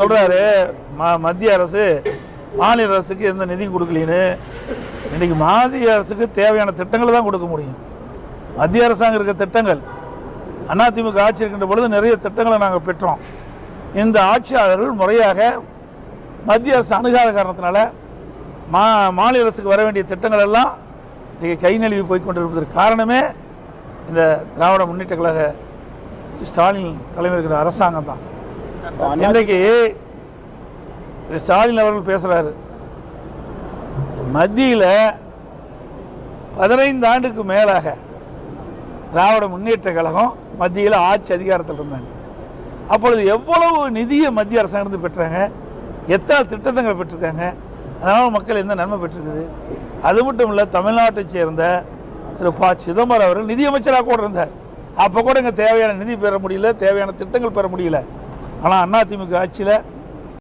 சொல்றாரு மத்திய அரசு மாநில அரசுக்கு எந்த நிதியும் கொடுக்கலன்னு. இன்னைக்கு மத்திய அரசுக்கு தேவையான திட்டங்களை தான் கொடுக்க முடியும். மத்திய அரசாங்கம் இருக்க திட்டங்கள் அதிமுக ஆட்சி இருக்கின்ற பொழுது நிறைய திட்டங்களை நாங்கள் பெற்றோம். இந்த ஆட்சியாளர்கள் முறையாக மத்திய அரசு அணுகாத காரணத்தினால மாநில அரசுக்கு வர வேண்டிய திட்டங்கள் எல்லாம் இன்றைக்கி கை நழுவி போய்கொண்டிருப்பதற்கு காரணமே இந்த திராவிட முன்னேற்ற கழக ஸ்டாலின் தலைமை இருக்கிற அரசாங்கம் தான். இன்றைக்கு ஸ்டாலின் அவர்கள் பேசுகிறாரு, மத்தியில் 15 ஆண்டுக்கு மேலாக திராவிட முன்னேற்ற கழகம் மத்தியில் ஆட்சி அதிகாரத்தில் இருந்தாங்க. அப்பொழுது எவ்வளவு நிதியை மத்திய அரசாங்கம் பெற்றாங்க, எத்தனை திட்டங்களை பெற்றிருக்காங்க, அதனால் மக்கள் எந்த நன்மை பெற்றிருக்குது. அது மட்டும் இல்லை, தமிழ்நாட்டை சேர்ந்த திரு ப. சிதம்பரம் அவர்கள் நிதியமைச்சராக கூட இருந்தார். அப்போ கூட இங்கே தேவையான நிதி பெற முடியல, தேவையான திட்டங்கள் பெற முடியல. ஆனால் அதிமுக ஆட்சியில்